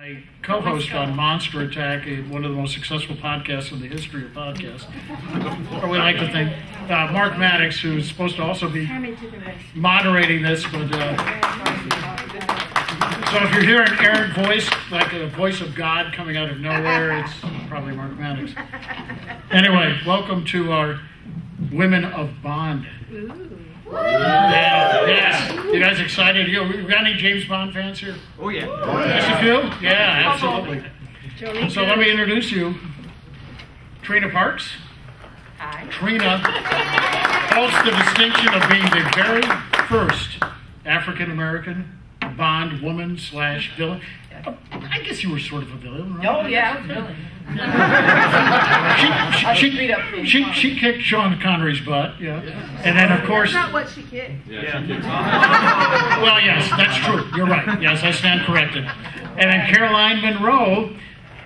I co-host on Monster Attack, one of the most successful podcasts in the history of podcasts. Or we like to think. Mark Maddox, who's supposed to also be moderating this, but so if you're hearing an errant voice, like a voice of God coming out of nowhere, it's probably Mark Maddox. Anyway, welcome to our Women of Bond. Yeah, yes. You guys excited? We got any James Bond fans here? Oh, yeah. Yes, a few? Yeah, absolutely. So let me introduce you. Trina Parks. Hi. Trina holds the distinction of being the very first African-American Bond woman / villain. I guess you were sort of a villain, right? Oh, yeah, I was villain. She kicked Sean Connery's butt, yeah. And then, of course... That's not what she kicked. Well, yes, that's true. You're right. Yes, I stand corrected. And then Caroline Munro,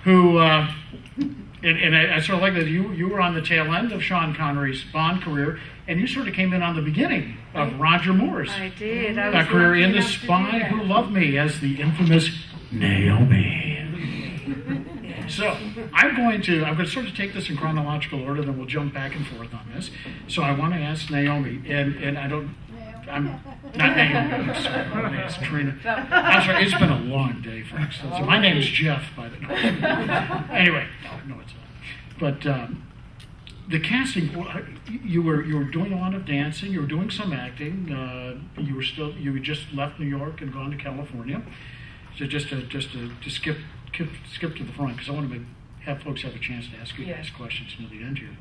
who... And I sort of like that you were on the tail end of Sean Connery's Bond career, and you sort of came in on the beginning of Roger Moore's career in The Spy Who Loved Me as the infamous Naomi. So I'm going to sort of take this in chronological order, then we'll jump back and forth on this. So I want to ask Naomi, and I'm not Naomi, I'm sorry, I want to ask Trina. I'm sorry, it's been a long day, folks. So my name's Jeff, by the way. Anyway, no, it's not. But the casting, you were doing a lot of dancing, you were doing some acting, you had just left New York and gone to California. So just to skip to the front, because I want to have folks have a chance to ask you guys questions near the end here.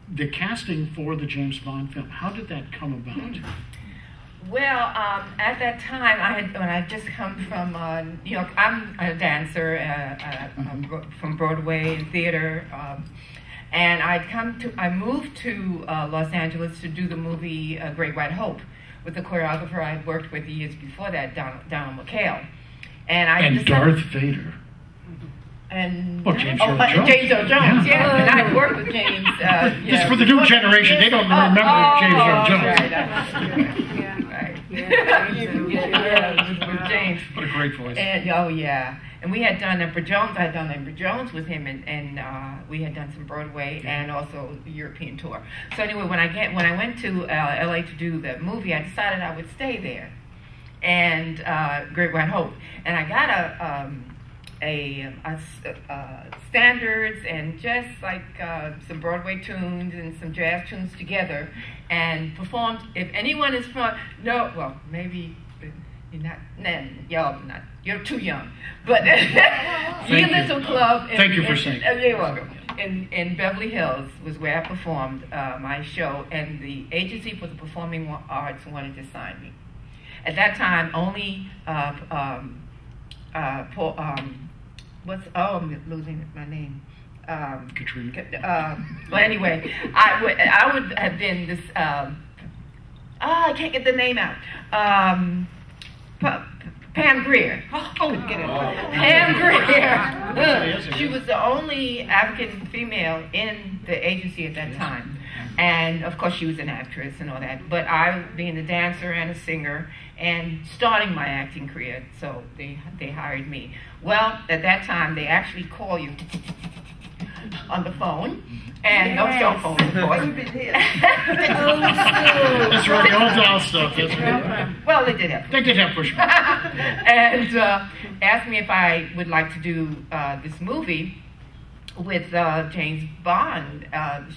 The casting for the James Bond film, how did that come about? Well, at that time, when I just come from New York, I'm a dancer from Broadway and theater, and I moved to Los Angeles to do the movie Great White Hope with the choreographer I had worked with years before that, Donald McHale. And Darth Vader. And James Earl Jones. James Earl Jones, yeah. And I worked with James. Just for the new generation, they don't remember James Earl Jones. With James. What a great voice. And, and we had done Emperor Jones. I had done Emperor Jones with him, and we had done some Broadway and also the European tour. So anyway, when I went to LA to do the movie, I decided I would stay there, and Great White Hope, and I got a standards and just like some Broadway tunes and some jazz tunes together, and performed. If anyone is from maybe you're not. You're too young, but Ye Little Club. Thank you for saying. You're welcome. In Beverly Hills was where I performed my show, and the Agency for the Performing Arts wanted to sign me. At that time, only I'm losing my name. Katrina. Well, anyway, I would have been this. I can't get the name out. Pam Grier. Pam Grier. She was the only African female in the agency at that time. And of course she was an actress and all that. But I, being a dancer and a singer and starting my acting career, so they hired me. Well, at that time they actually call you on the phone. And no cell phone, of course. That's right, the old dial stuff. That's right. Well, they did have push. And asked me if I would like to do this movie with James Bond,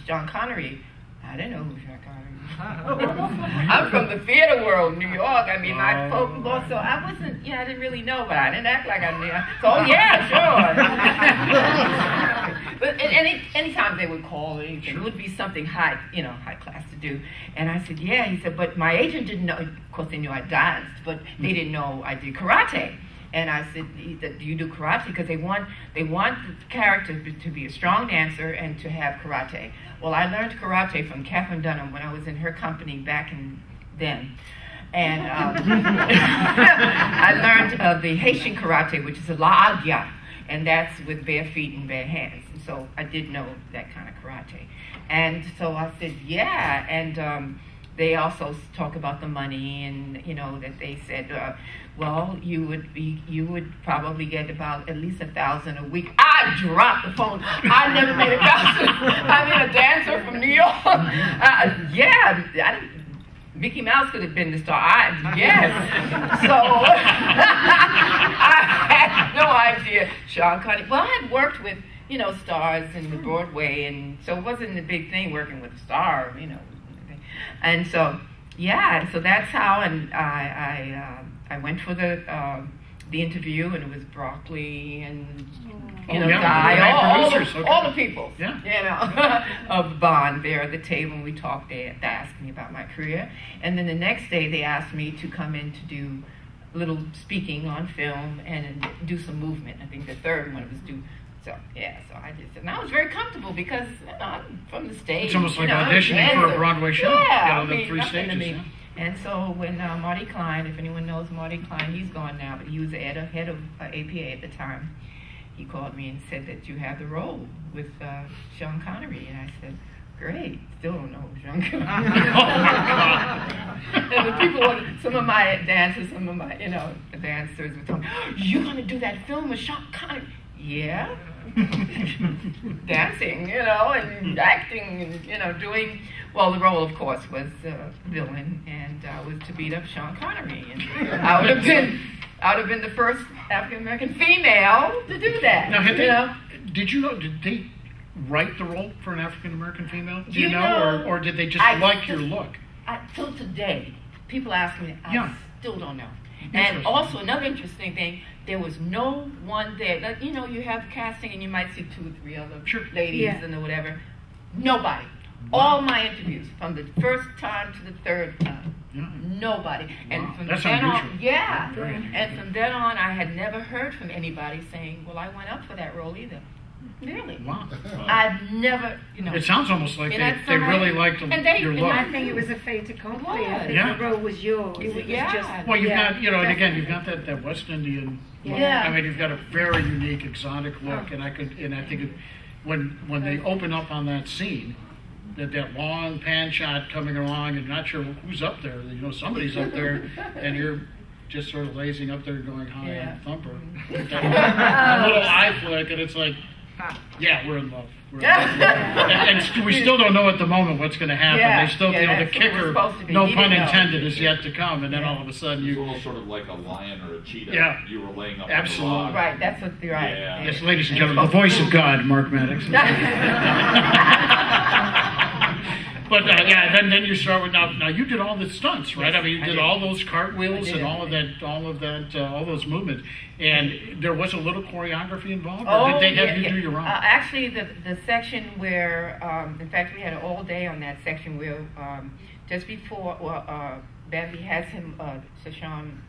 Sean Connery. I didn't know who Sean Connery was. I'm from the theater world, New York. I mean, I folklore, so I wasn't, I didn't really know, but I didn't act like I knew. So, sure. But anytime they would call or anything, it would be something high class to do. And I said, yeah. He said, but my agent didn't know. Of course, they knew I danced, but they didn't know I did karate. And I said, do you do karate? Because they want the character to be a strong dancer and to have karate. Well, I learned karate from Catherine Dunham when I was in her company back then. And I learned the Haitian karate, which is a la agya, and that's with bare feet and bare hands. And so I did know that kind of karate. And so I said, yeah. And they also talk about the money, and you know that they said, well, you would probably get about at least $1,000 a week. I dropped the phone. I never made $1,000. I mean, a dancer from New York. Mickey Mouse could have been the star. Yes. So I had no idea. Sean Connery. Well, I had worked with, you know, stars in the Broadway, and so it wasn't a big thing working with a star, you know. And so, yeah, so that's how. And I went for the interview, and it was Broccoli and Guy, all the people, you know, of Bond there at the table, and we talked. They asked me about my career, and then the next day they asked me to come in to do a little speaking on film and do some movement. I think the third one was due. So yeah, so I just, and I was very comfortable because I'm from the stage. It's almost like auditioning for a Broadway show. Yeah, the 3 stages. Yeah. And so when Marty Klein, if anyone knows Marty Klein, he's gone now, but he was the head of APA at the time. He called me and said that you have the role with Sean Connery, and I said, great. Still don't know who Sean Connery is. And the people, some of my dancers, some of my, you know, the dancers were telling me, you're going to do that film with Sean Connery? Yeah. Dancing, you know, and acting, and, you know, doing, well, the role, of course, was villain, and was to beat up Sean Connery. And I would have been the first African-American female to do that. Now, did they write the role for an African-American female? Do you know, or did they just like your look? Till today, people ask me, I still don't know. And also, another interesting thing, there was no one there. Like, you know, you have casting and you might see 2 or 3 other ladies and whatever. Nobody. Wow. All my interviews, from the first time to the third time, nobody. And from then on, and from then on, I had never heard from anybody saying, well, I went up for that role either. Really? Wow. I've never, you know. It sounds almost like they really liked your look. And I think it was a fait accompli. I think the role was yours. It was just, well, you've got, you know, and again, you've got that West Indian look. I mean, you've got a very unique, exotic look, and I think when they open up on that scene, that long pan shot coming along, and not sure who's up there. You know, somebody's up there, and you're just sort of lazing up there going high on thumper. A little eye flick, and it's like, yeah, we're in love. And we still don't know at the moment what's going to happen. They still, you know, the kicker, no pun intended, is yet to come, and then all of a sudden you... It's almost sort of like a lion or a cheetah. Yeah. You were laying up Absolutely. on the log. Right, that's what you're right. Yeah. Yes, ladies and gentlemen, the voice of God, Mark Maddox. But then you start with now you did all the stunts, right? I mean, you did all those cartwheels and all those movements, and there was a little choreography involved. Or did they have you do your own? Actually, the section where, in fact, we had an all day on that section where just before Bambi has him, Sashawn,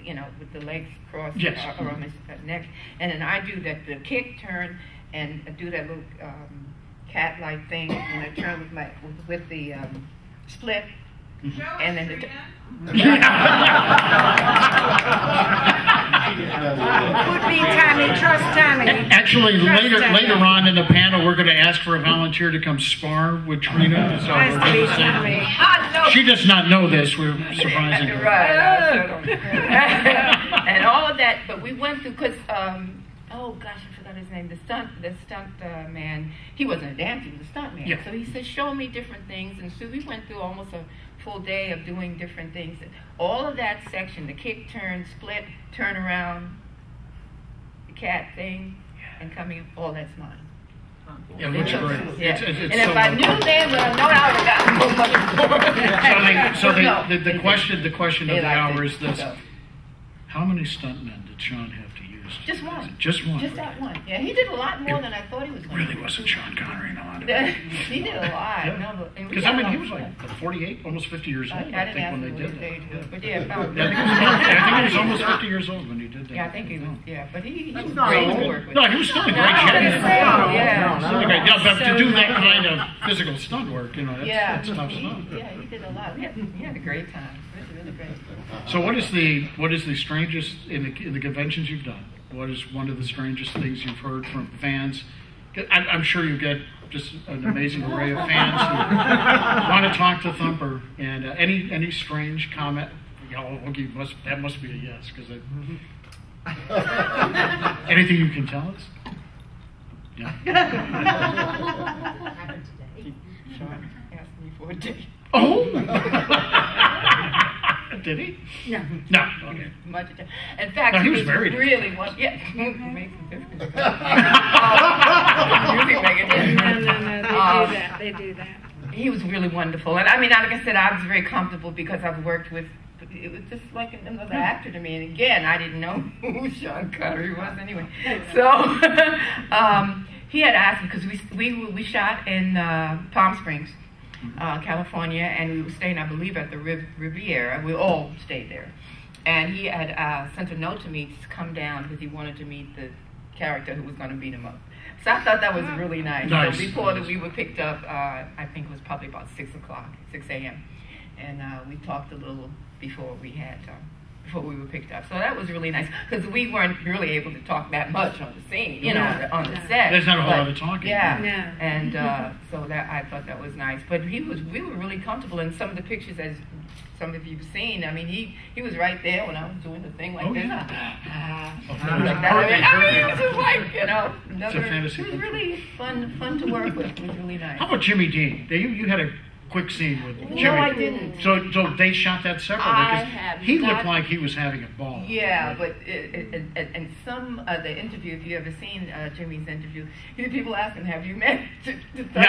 you know, with the legs crossed around his neck, and then I do the kick, turn, and do that little. Cat-like thing, and I turn with the split, and then Would be Tammy, trust Tammy. Actually, later on in the panel, we're going to ask for a volunteer to come spar with Trina. So we're going to say, she does not know this. We're surprising her. Right. And all of that, but we went through because. Oh gosh, I forgot his name. The stunt man. He wasn't a dancer; he was a stunt man. So he said, "Show me different things." And so we went through almost a full day of doing different things. All of that section: the kick, turn, split, turn around, the cat thing, and coming. All that's mine. Yeah, it looks great. It's and if I knew then, well, I know I would have gotten more money. So the question of the hour is this: how many stuntmen did Sean have to use? Just one. Just one. Just that one. Yeah, he did a lot more than I thought he was going to do. Really wasn't Sean Connery, no wonder. He did a lot. Because I mean, he was like 48, almost 50 years old. I think when they did that. But yeah, I think he was almost 50 years old when he did that. Yeah, I think he was. Yeah, but he was great to work with. No, he was still in great shape. Yeah, but to do that kind of physical stunt work, you know, that's tough stuff. Yeah, he did a lot. He had a great time. Really great. So what is the strangest in the conventions you've done? What is one of the strangest things you've heard from fans I'm sure you get just an amazing array of fans who want to talk to Thumper. And any strange comment? Okay, that must be a yes, because anything you can tell us? Yeah. Happened today. Sean asked me for a date. Oh. Did he? No. No. Okay. Much ado. In fact, No, he he was was married. really one. Yeah, makes a difference. You can make a No, difference. no, no, they do that. They do that. He was really wonderful, and I mean, like I said, I was very comfortable because I've worked with. It was just like another actor to me, and again, I didn't know who Sean Connery was anyway. So he had asked me because we shot in Palm Springs, California, and we were staying, I believe, at the Riviera. We all stayed there, and he had sent a note to me to come down because he wanted to meet the character who was going to beat him up. So I thought that was really nice. Nice. So before that we were picked up, I think it was probably about 6 a.m. And we talked a little before we were picked up. So that was really nice because we weren't really able to talk that much on the scene, you know, on the set. There's not a whole But, lot of talking. Yeah, No. and so that I thought that was nice. But we were really comfortable in some of the pictures, as some of you've seen. I mean, he was right there when I was doing the thing like Oh, this. yeah. Like that. I mean, it was just like, you know, It's a fantasy it was picture. really fun to work with. It was really nice. How about Jimmy Dean? You had a quick scene with Jimmy. No, I didn't. So they shot that separately I because have he not- looked like he was having a ball. Yeah, but and some of the interview, if you ever seen Jimmy's interview, people ask him, "Have you met?" Yeah,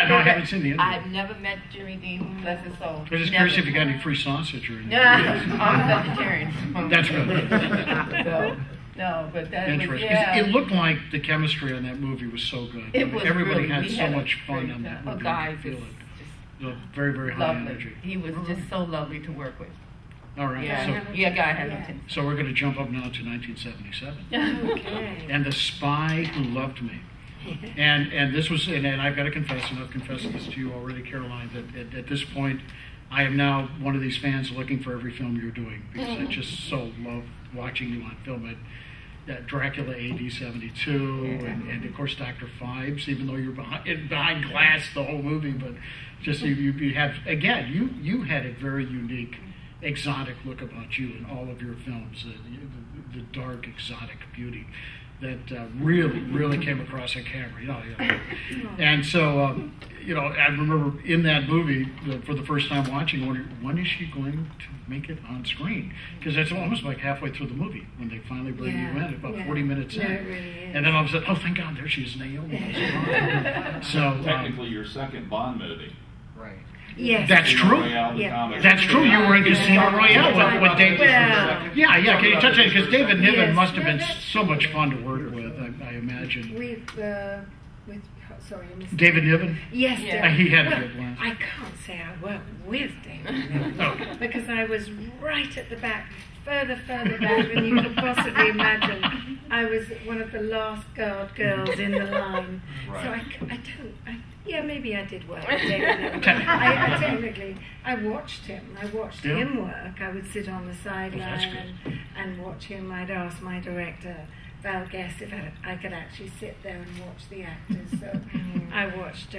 no, I haven't seen the interview. I've never met Jimmy Dean. Bless his soul. I was just Never. curious if you got any free sausage or anything. Yeah, I'm a vegetarian. That's good. So, no, but that was, Interesting. yeah. It looked like the chemistry on that movie was so good. It was Everybody really, had we so a much fun great on that time. movie. Oh, guys, I could it's feel it. just Very, very high lovely. energy. He was just so lovely to work with. All right. Yeah, Guy Hamilton. So we're going to jump up now to 1977. Okay. And The Spy Who Loved Me. And this was, and I've got to confess, and I've confessed this to you already, Caroline, that at this point, I am now one of these fans looking for every film you're doing because I just so love watching you on film. Dracula AD 72, and of course Dr. Phibes, even though you're behind glass the whole movie, but just you have, again, you had a very unique, exotic look about you in all of your films, the dark, exotic beauty that really came across on camera. And so, I remember in that movie, for the first time watching, wondering, when is she going to make it on screen? Because that's almost like halfway through the movie when they finally bring you in, about 40 minutes in. No, it really is. And then all of a sudden, oh, thank God, there she is, Naomi. So, Technically, your second Bond movie. Right. Yes. that's Casino true. Royale, the Yeah. comic. That's true. You were in Casino Royale with David. Well, Yeah. Can you touch on it? Because David Niven Yes. must have been No, that's so much fun to work with. I imagine. with sorry, I missed David Niven. Yes, Yeah. He had a well, good one. I can't say I worked with David Niven Oh. because I was right at the back, further back than you could possibly imagine. I was one of the last guard girls in the line, so Right. yeah, maybe I did work with David Niven. Technically, I watched him. I watched Yeah. him work. I would sit on the that's sideline and watch him. I'd ask my director, Val Guest, if I could actually sit there and watch the actors. So I watched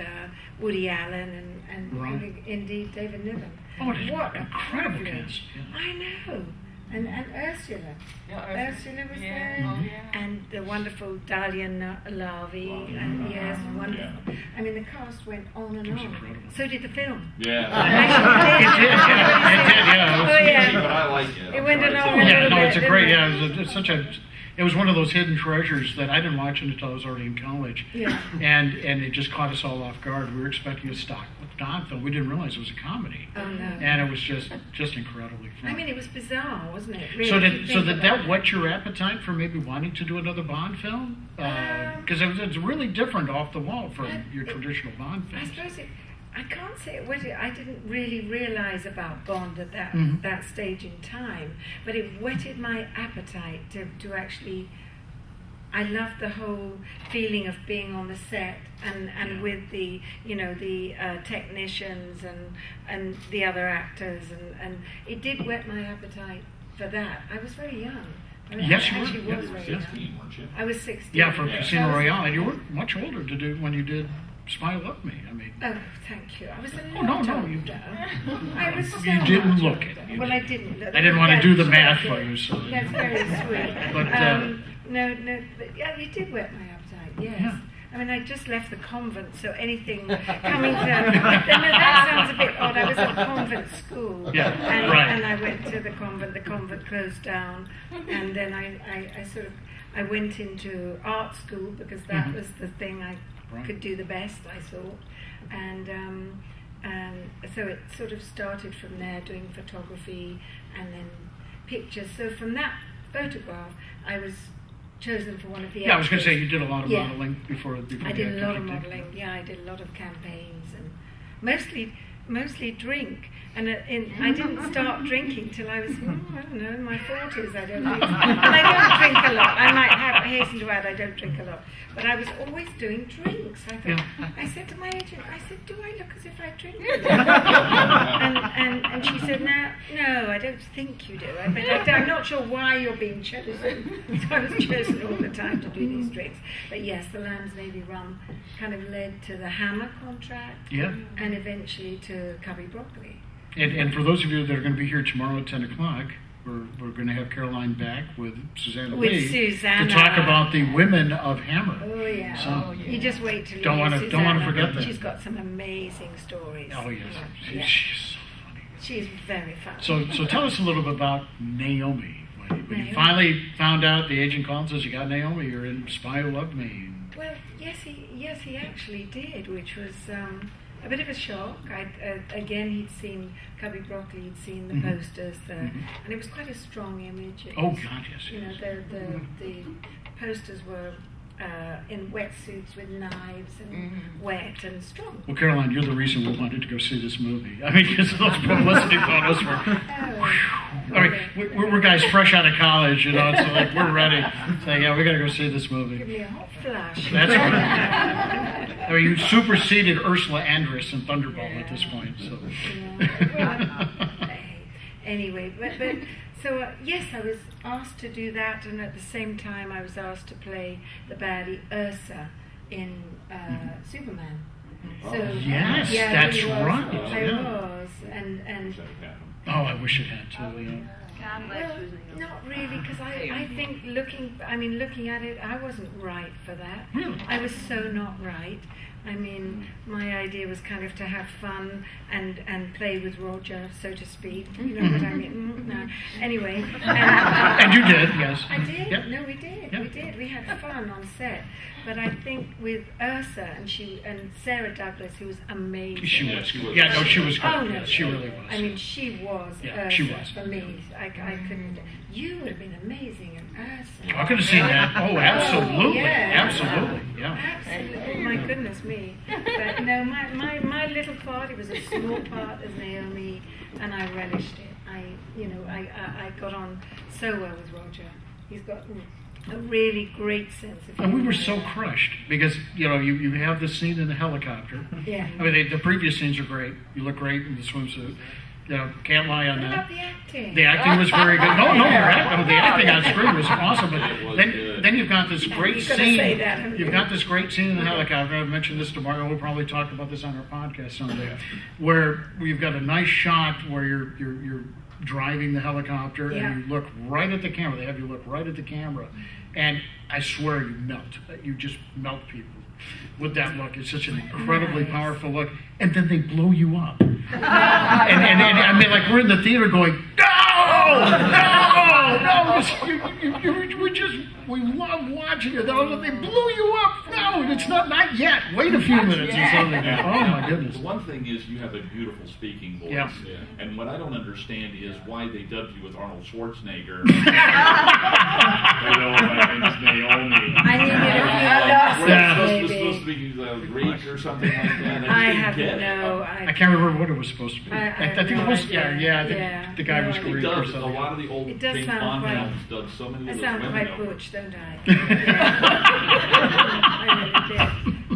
Woody Allen and Right. indeed David Niven. Oh, it is What a incredible privilege. cast. Yeah. I know. And Ursula. Ursula was there. Oh, yeah. And the wonderful Dahlia Lavi. And yes, wonderful. I mean, the cast went on and It was on. incredible. So did the film. Yeah. It did, yeah. Oh, But yeah. I like it. It went I'm along sorry. a Yeah, little no, bit, it's a didn't great. it? Yeah, it was one of those hidden treasures that I didn't watch until I was already in college. Yeah. And it just caught us all off guard. We were expecting a stock Don film. We didn't realize it was a comedy. Oh, no. And it was just incredibly fun. I mean, it was bizarre, wasn't it? Really, So if you did think that about it. whet your appetite for maybe wanting to do another Bond film? Because it's really different off the wall from your traditional Bond I films. suppose I can't say it whetted. I didn't really realize about Bond at Mhm. that stage in time, but it whetted my appetite to actually. I loved the whole feeling of being on the set and with the technicians and the other actors and it did whet my appetite for that. I was very young, I Yes, you actually were. was You were very young. 16, weren't you? I was 16. Yeah, for yeah. Casino I was- Royale, and you were much older to do when you did Smile Love Me. I mean, Oh, thank you. I was a Oh, no, lot no, older. you- I was so you didn't much look older. it. You Well, I didn't. didn't look. I didn't want to do the That's math very for you, so. That's very sweet. But, No, but yeah, you did whet my appetite. Yes. Yeah. I mean, I just left the convent, so anything coming to that sounds a bit odd. I was at convent school, Yeah, and, right. and I went to the convent. The convent closed down, and then I went into art school because that Mhm. was the thing I Right. could do the best, I thought, and so it sort of started from there, doing photography and then pictures. So from that photograph, I was chosen for one of the. Yeah, I was going to say extras. you did a lot of Yeah. modeling before. I the did a acting lot of kicked in. modeling. Yeah, I did a lot of campaigns and mostly drink. And I didn't start drinking till I was, I don't know, in my 40s. I don't think. And I don't drink a lot. I might hasten to add, I don't drink a lot. But I was always doing drinks. I thought, Yeah. I said to my agent, I said, do I look as if I drink? and she said, no, I don't think you do. I'm not sure why you're being chosen. So I was chosen all the time to do these drinks. But yes, the Lamb's Navy rum kind of led to the Hammer contract. Yeah. And eventually to Cubby Broccoli. And for those of you that are going to be here tomorrow at 10 o'clock, we're going to have Caroline back with Susanna With Lee Susanna. to talk about the women of Hammer. Oh yeah. So- You just wait till you Don't hear wanna- don't wanna Susanna. forget that. She's got some amazing stories. Oh yes, Yeah. she's so funny. She's very fun. So tell us a little bit about Naomi. When you Naomi. finally found out, the agent called and says you got Naomi. You're in Spy Who Loved Me. Well, yes, he actually did, which was a bit of a shock. Again, he'd seen Cubby Broccoli, he'd seen the Mhm. posters, Mhm. and it was quite a strong image. It Oh was, God, yes. You know, yes. the posters were in wetsuits with knives and wet and strong. Well, Caroline, you're the reason we wanted to go see this movie. I mean, because those publicity photos were. Oh, I mean, we're guys fresh out of college, you know, so like we're ready. Saying, yeah, we got to go see this movie. give me a hot flash. That's right. I mean, you superseded Ursula Andress in Thunderball at this point. So. Yeah. Well, anyway, but so yes, I was asked to do that, and at the same time, I was asked to play the baddie Ursa in Superman. So Yes, yeah, that's I was, right, I yeah. was, and Wish that had happened. Oh, I wish it had too. Yeah. well, not really, because I think looking at it, I wasn't right for that. Really? I was so not right. I mean, my idea was kind of to have fun and play with Roger, so to speak. You know what I mean? No. Anyway. And you did, yes. I did. Yep. No, we did. Yep. We did. We had fun on set. But I think with Ursa and Sarah Douglas, who was amazing. She was. She was. Yeah, no, she was good. Oh no, Yes, she really was. I mean, she was Yeah, Ursa she was. for me. I couldn't. You would have been amazing in Ursa. I could have seen that. Oh, absolutely. yeah. Absolutely. Yeah. Absolutely. Oh my goodness me. But no, my little part, it was a small part as Naomi, and I relished it. I got on so well with Roger. He's got a really great sense of humor. And we were so crushed because, you know, you have this scene in the helicopter. Yeah. I mean, the previous scenes are great. You look great in the swimsuit. You know, can't lie on What about that. the acting? The acting was very good. No, the acting on screen was awesome. But It was then good. you've got this great You're gonna scene. say that, haven't You've you? got this great scene in the helicopter. I've mentioned this tomorrow. We'll probably talk about this on our podcast someday. Where we've got a nice shot where you're driving the helicopter Yeah. and you look right at the camera. They have you look right at the camera, and I swear you melt. You just melt people with that look. It's such an incredibly Nice. powerful look, and then they blow you up. and I mean, like we're in the theater going, we love watching it. They blew you up. No, it's not yet. Wait a few minutes. Or something. Oh my goodness. The one thing is you have a beautiful speaking voice. Yeah. And what I don't understand is why they dubbed you with Arnold Schwarzenegger. Hello, my name is Naomi. I needed a few We're lessons, supposed to maybe. be Greek or something like that. I just have didn't get it. no I idea. can't remember what it was supposed to be. I I have think no it was. idea. Yeah. I think Yeah. the guy No was idea. It Greek or does. A something. lot of the old It does James sound Bond quite- films dub so many I of those sound women quite over. butch, don't I? Yeah. I really did.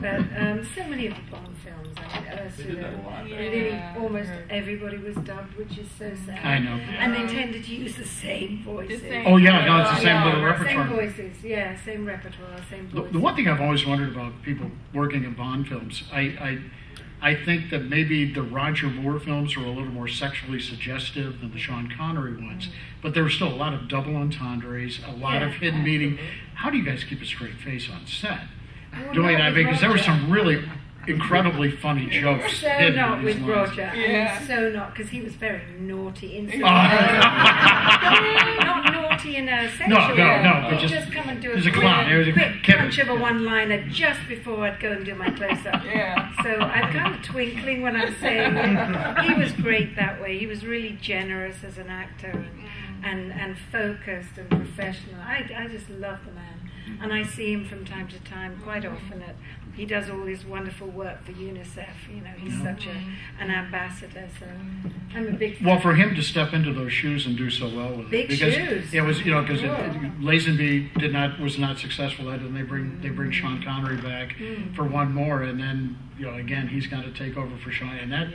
But so many of the Bond films, I mean, Ursula, Lily, almost everybody was dubbed, which is so sad. I know. And they tended to use the same voices. Oh yeah, no, it's the same little Same repertoire. voices, yeah, same repertoire, same voices. The one thing I've always wondered about people working in Bond films, I think that maybe the Roger Moore films were a little more sexually suggestive than the Sean Connery ones, but there were still a lot of double entendres, a lot of hidden meaning. How do you guys keep a straight face on set? Doing that, because there were some really incredibly funny jokes. So hidden not in with these lines. Roger. Yeah. I mean, so not, because he was very naughty inside. Oh. Not naughty in a sexual No, way. but He'd just- come and do he a was a clown. He was a quick kid. punch of a one-liner just before I'd go and do my close-up. Yeah. So I'm kind of twinkling when I'm saying it. He was great that way. He was really generous as an actor and focused and professional. I just love the man. And I see him from time to time, quite often. He does all his wonderful work for UNICEF. You know, he's such an ambassador. So I'm a big fan. Well, for him to step into those shoes and do so well with it, Big because shoes. it was, because Lazenby was not successful at it, and they bring Sean Connery back for one more, and then again he's got to take over for Sean, and that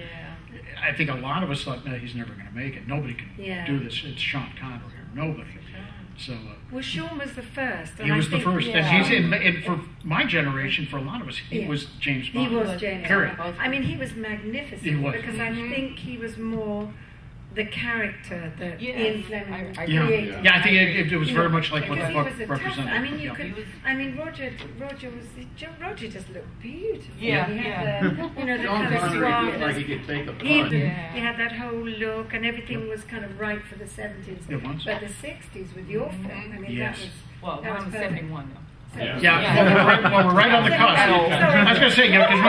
I think a lot of us thought, no, he's never going to make it. Nobody can do this. It's Sean Connery or nobody. So well, Sean was the first. And he was the first, and he's in. for my generation, for a lot of us, he was James Bond. He was James Period. Bond. I mean, he was magnificent He was. because I think he was more the character that Ian Fleming created. Yeah, I think it was very much like what the Because book he was a represented. tough, I mean, Roger just looked beautiful. Yeah, he had the kind of Looked like he suave. could take a He punch. had that whole look, and everything was kind of right for the 70s. It was. But the 60s with your film, I mean, Yes. that was. Well, that was I'm perfect. 71 though. Yeah, well, we're right on the cusp. I was going to say, because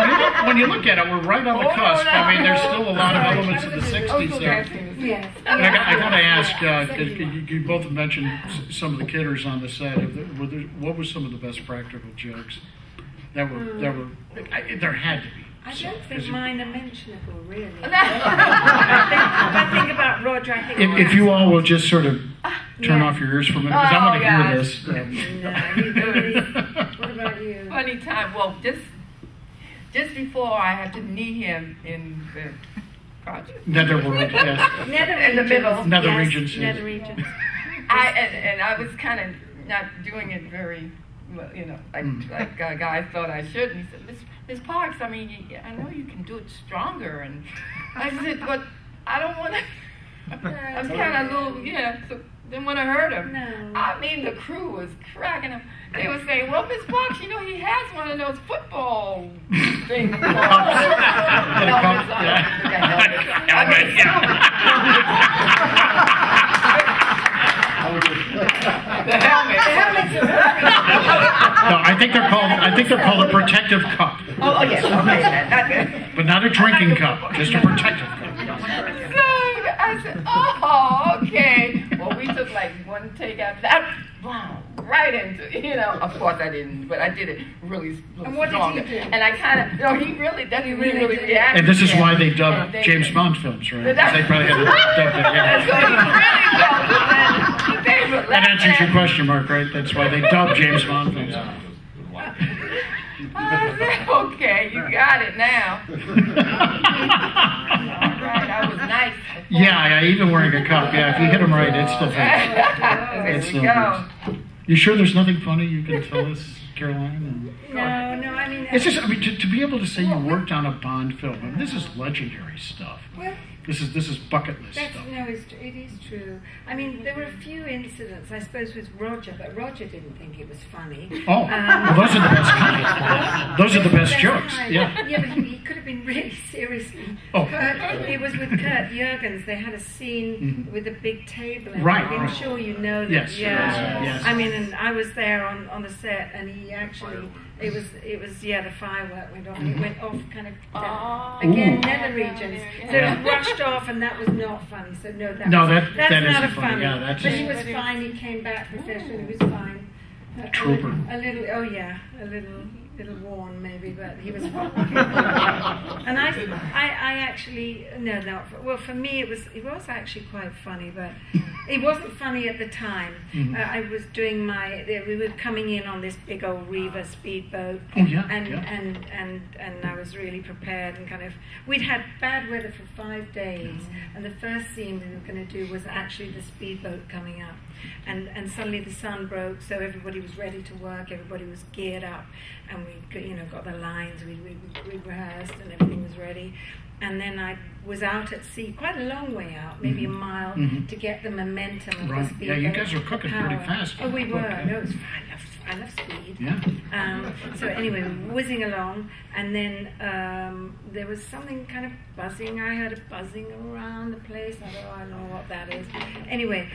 when you look at it, we're right on the cusp. I mean, there's still a lot of elements of the 60s there. Yes. And I got to ask, you both mentioned some of the kidders on the set. What was some of the best practical jokes that were there had to be. I So, don't think 'cause mine are mentionable, really. I think about Roger, I think if you all will just sort of turn off your ears for a minute, because I want to hear this. No, you really. What about you? Funny time. Well, just before I had to knee him in the project. Netherworld, yes. Nether In the regions. middle. Nether Yes, regions, yes. Nether regions. I was kind of not doing it very, well, like guys thought I should. And he said, Miss Parks, I mean, I know you can do it stronger. And I said, but I don't want to. I'm kind of a little, So then when I heard him, No. I mean, the crew was cracking up. They were saying, well, Miss Parks, he has one of those football things. The helmet. No, I think they're called a protective cup, Oh, yes. Okay. Not good. but not a drinking cup, just a protective cup. So I said, oh, okay. Well, we took like one take after that. Wow, right into, Of course I didn't, but I did it really And what did stronger. he do? And I kind of, he really reacted. And this is why they And dubbed they- James Bond films, right? They probably had to dub it. And so Yeah. he really felt it. And they were That answers your laughing. question, Mark, right? That's why they dubbed James Bond films. I said, okay, you got it now. All right, I was nice. Yeah, even wearing a cup. Yeah, if you hit them right, it's still fun. There It's we still go. good. You sure there's nothing funny you can tell us, Caroline? No, I mean. It's just, to be able to say you worked on a Bond film, I mean, this is legendary stuff. Well, This is bucket list That's, stuff. no, it is true. I mean, there were a few incidents, I suppose, with Roger, but Roger didn't think it was funny. Oh, well, those are the best kinds. Those are the best jokes. Kind. Yeah. Yeah, but he could have been really seriously. Oh. It was with Kurt Jurgens. They had a scene with a big table. And Right, I'm right. sure you know that. Yes, Yeah. yes. I mean, and I was there on the set, and he actually. It was the firework went off. It went off kind of again, Ooh. nether regions. So it was rushed off, and that was not funny. So no, that's that not isn't a funny. Yeah, that's but he just- was fine. He came back professional. He was fine. Trooper. A little, a little worn maybe, but he was fine. And I actually no. Well, for me it was actually quite funny, but It wasn't funny at the time. Mhm. I was doing we were coming in on this big old Riva speedboat. Oh, yeah, And, yeah. and I was really prepared and kind of, we'd had bad weather for 5 days. And the first scene we were going to do was actually the speedboat coming up. And suddenly the sun broke, so everybody was ready to work, everybody was geared up. And we got the lines, we rehearsed and everything was ready. And then I was out at sea, quite a long way out, maybe a mile, to get the momentum of the Right. speedboat. Yeah, you guys were cooking pretty power. fast. Oh, we were. Okay. No, it was fine. I love speed. Yeah. So anyway, whizzing along, and then there was something kind of buzzing. I heard a buzzing around the place. I don't know what that is. Anyway,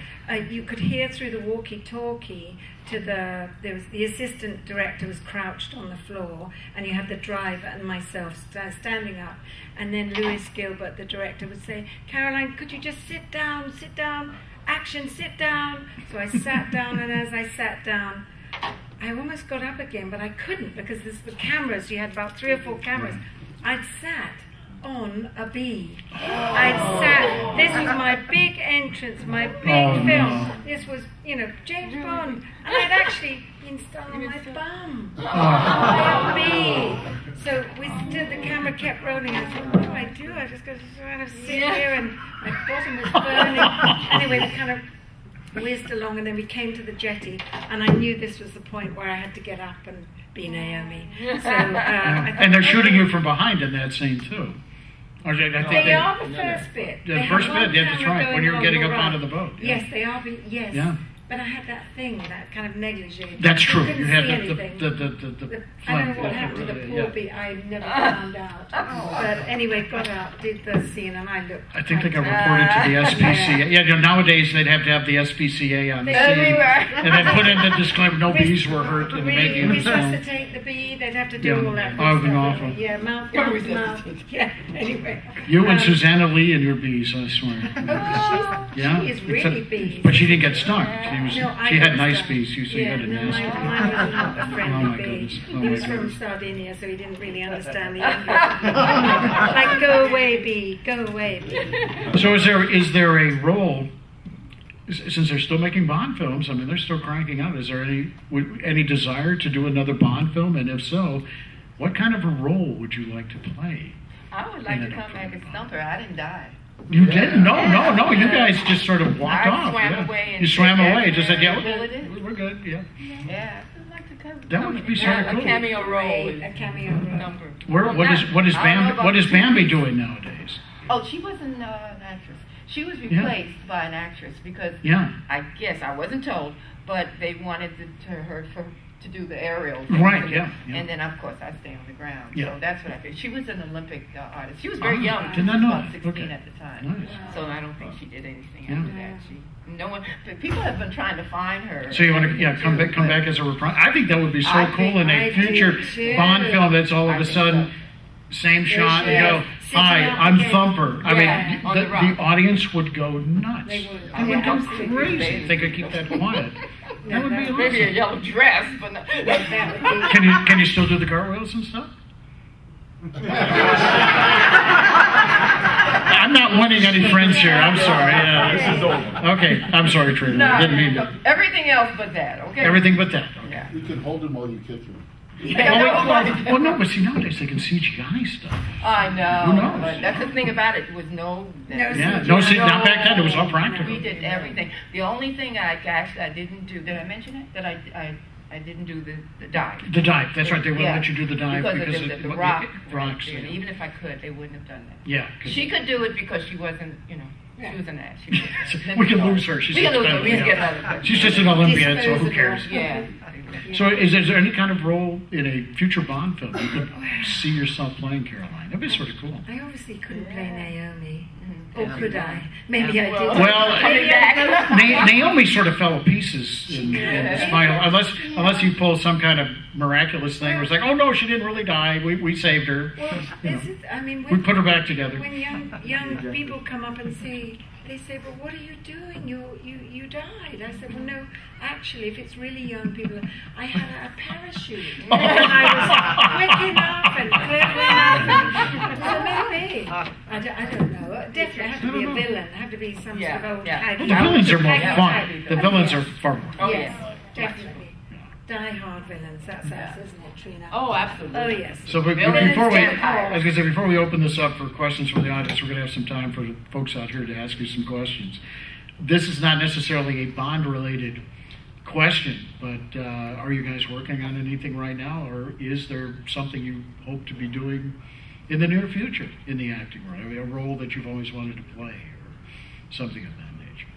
you could hear through the walkie-talkie there was the assistant director was crouched on the floor, and you had the driver and myself standing up, and then Louis Gilbert, the director, would say, "Caroline, could you just sit down, action, sit down." So I sat down, and as I sat down, I almost got up again, but I couldn't because there's the cameras. You had about 3 or 4 cameras. I'd sat on a bee. This was my big entrance, my big film. No. This was, James Bond. And I'd actually been stuck on my bum Oh. by a bee. So the camera kept rolling. I thought, what do I do? I just got to kind of sit here, and my bottom was burning. Anyway, we kind of whizzed along, and then we came to the jetty, and I knew this was the point where I had to get up and be Naomi. So, And they're shooting you from behind in that scene too. Or I think They are the first bit. The They first have one bit, yeah, that's camera right. going When you're along getting the up right. onto the boat. Yeah. Yes, they are. Yes. Yeah. But I had that thing, that kind of negligee. That's true. Couldn't You see had anything. the I don't know flat- what happened to the poor yeah. bee. I never found out. But anyway, got out, did the scene, and I looked. I think they got reported to the SPCA. Yeah, nowadays they'd have to have the SPCA on the scene. And then put in the disclaimer, no bees were hurt in the making of the film. Resuscitate the bee. They'd have to do Yeah. all that. Oh, it'd be stuff. awful. Yeah, mouth. Yeah. Anyway. You and Susanna Lee and your bees, I swear. Oh, Yeah? she is really bees. But she didn't get stung. She No, I had got nice stung. bees. You said you had a no, nasty mine one. was not a Oh, friendly my bee. goodness. Oh, He my was from goodness. Sardinia, so he didn't really understand the English. Like, go away, bee. Go away, bee. So is there a role, since they're still making Bond films, I mean, they're still cranking out, is there any desire to do another Bond film? And if so, what kind of a role would you like to play? I would like to come back as Thumper. I didn't die. You didn't? No. You guys just sort of walked I off. swam yeah. away and You swam said, away. Just said, yeah, Well, it is. we're good. Yeah. Yeah, I would like to come. That would be sort of a cool. cameo role. A cameo role. Thumper. What is I don't know about Bambi doing nowadays? Oh, she wasn't an actress. She was replaced by an actress because Yeah. I guess I wasn't told, but they wanted her to do the aerial. Right, thing. yeah. And then of course I stay on the ground. Yeah. So that's what I did. She was an Olympic artist. She was very Ah, young. did not She was know about that. 16 Okay. at the time. Nice. So I don't think she did anything Yeah. after that. No one. But people have been trying to find her. So you want to come back as a reprise? I think that would be so I cool think in I a do future too. Bond film. That's all of I a think sudden so. same shot. You yeah. go, Sitting hi, up I'm again. Thumper. I Yeah, mean, on the the rock. audience would go nuts. They would. They would go Absolutely. crazy if they could keep that quiet. That would be awesome. Maybe a yellow dress, but no. That would be. Can you still do the cartwheels and stuff? I'm not winning any friends here. I'm sorry. Yeah. This is over. Okay, I'm sorry, Trina. I didn't mean to. Everything else but that. Okay. Everything but that. Yeah. You can hold him while you kick him. Well, no, but see, nowadays they can CGI stuff. I know. Who knows? But that's the thing about it. Was no. Yeah, not back then. It was all practical. We did everything. The only thing I didn't do. Did I mention it? That I didn't do the dive. The dive. That's right. They wouldn't Yeah. let you do the dive because of of the rock. rocks. Right there. Even if I could, they wouldn't have done that. Yeah. 'Cause She could do it because she wasn't, she was an ass. we can lose her. She's We can lose her. expendable, We can yeah. get another person. She's just an Olympiad, so who cares? Yeah. So is there any kind of role in a future Bond film you could see yourself playing, Caroline? That'd be sort of cool. I obviously couldn't play Naomi. Mhm. Or could I? Maybe I did. Well, Coming back. Naomi sort of fell to pieces in Spinal, unless you pull some kind of miraculous thing where it's like, oh no, she didn't really die. We saved her. Well, You know. is it, I mean, We put her back together. When young people come up and they say, well, what are you doing? You died. I said, well, no, actually, if it's really young people, I had a parachute. And I was quick enough and clever enough. So maybe. I don't know. Definitely have to be a villain. Have to be some sort of old hag. Well, the villains are more Hag fun. type. The villains are far more fun. Yes, definitely. Die-hard villains. That's us, isn't it, Trina? Oh, absolutely. Oh, yes. So before Villains, we, vampires. I was going to say, before we open this up for questions from the audience, we're going to have some time for the folks out here to ask you some questions. This is not necessarily a Bond-related question, but are you guys working on anything right now, or is there something you hope to be doing in the near future in the acting world? I mean, a role that you've always wanted to play, or something of that nature?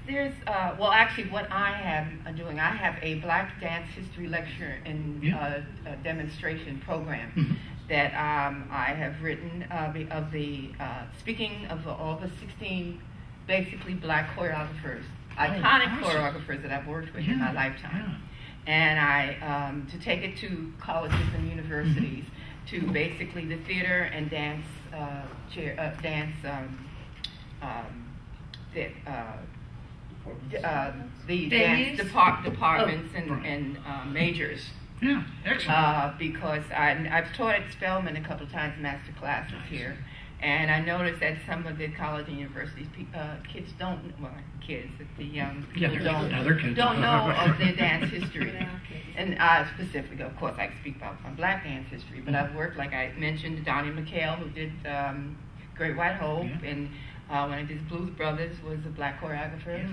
There's well, actually, what I am doing, I have a Black Dance History lecture and a demonstration program that I have written of the speaking of all the 16 basically Black choreographers, iconic choreographers that I've worked with in my lifetime, and I to take it to colleges and universities, to basically the theater and dance the dance departments and majors. Yeah, excellent. Because I've taught at Spelman a couple of times, master classes here, and I noticed that some of the college and universities kids don't, well, kids, the young people don't know of their dance history. And specifically, of course, I speak about my Black dance history, but I've worked, like I mentioned, Donnie McHale, who did Great White Hope, and when I did Blues Brothers, was a Black choreographer.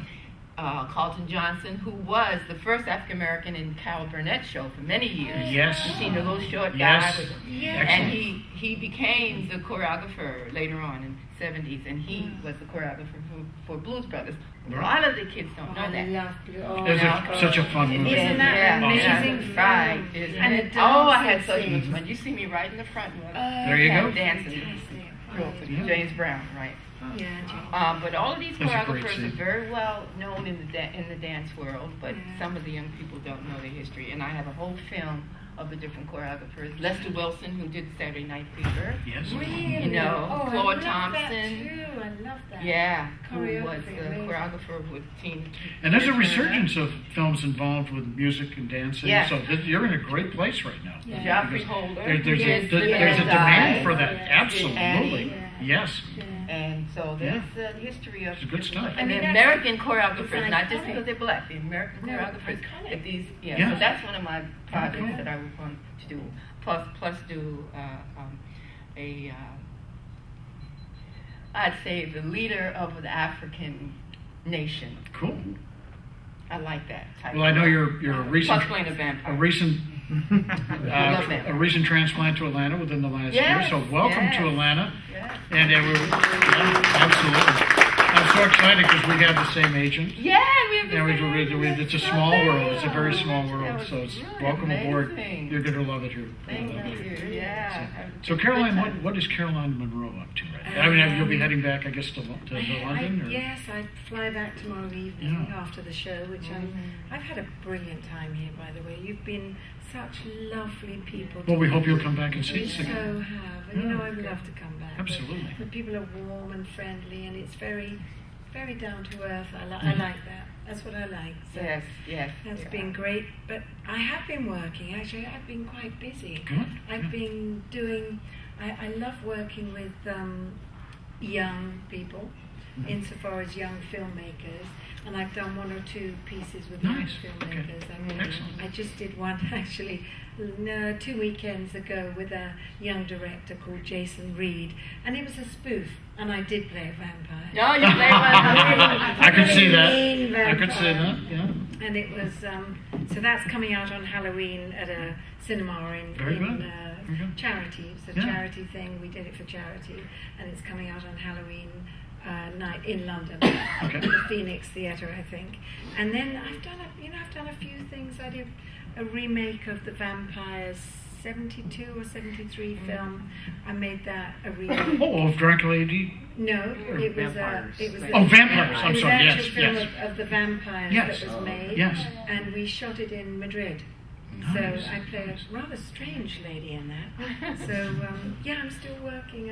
Carlton Johnson, who was the first African American in Carol Burnett's show for many years. Yes. You've seen the little short guy. Yes. And he became the choreographer later on in the 70s, and he was the choreographer for Blues Brothers. A lot of the kids don't know that. I love Blues. It's such a fun movie. Isn't that amazing? Right. And I had such much fun. You see me right in the front. There you go. Dancing. James Brown, right? Yeah. But all of these choreographers are very well known in the dance world, but some of the young people don't know their history. And I have a whole film of the different choreographers. Lester Wilson, who did Saturday Night Fever. Yes. Really? You know, Claude Thompson. That I love that. Yeah, who was the choreographer with Teen. And there's a resurgence of films involved with music and dancing. Yes. So you're in a great place right now. Geoffrey Holder. There's a demand for that. Absolutely. Yes. And so there's the history of It's good stuff. And the American choreographers, not just because they're black, the American choreographers. That these, so that's one of my projects that I would want to do. Plus do I'd say the leader of the African nation. Cool. I like that type. Well, I know you're a recent Plus playing a vampire. a recent transplant to Atlanta within the last year. So welcome to Atlanta. And absolutely. I'm so excited because we have the same agent. Yeah, we have the same agent. It's a small world. It's a very small world. So it's really welcome aboard. amazing. You're going to love it here. Thank you. Yeah. So Caroline, what is Caroline Monroe up to right now? I mean, you'll be heading back, I guess, to London? Or? Yes, I fly back tomorrow evening after the show, which I've had a brilliant time here, by the way. You've been such lovely people. Well, we hope you'll come back and see us We again. so have. And, you know, I'd love to come back. Absolutely. The people are warm and friendly, and it's very, very down to earth. I like that. That's what I like. So Yes. that's been great. But I have been working. Actually, I've been quite busy. Good. I've been doing. I love working with young people, insofar as young filmmakers. And I've done one or two pieces with young filmmakers. Okay. I just did one actually 2 weekends ago with a young director called Jason Reed, and it was a spoof, and I did play a vampire. No, you play one. I could see that. Mean I could vampire. see that. Yeah. And it was so that's coming out on Halloween at a cinema in charity. It's a charity thing. We did it for charity, and it's coming out on Halloween night in London, at the Phoenix Theatre, I think. And then I've done a few things. I did a remake of the Vampires 72 or 73 film. I made that a remake. Of Dracula AD? No, it was Vampires. It was Vampires. I'm sorry. It was an actual film of the vampires that was made. Yes. And we shot it in Madrid. Nice. So I play a rather strange lady in that. So I'm still working.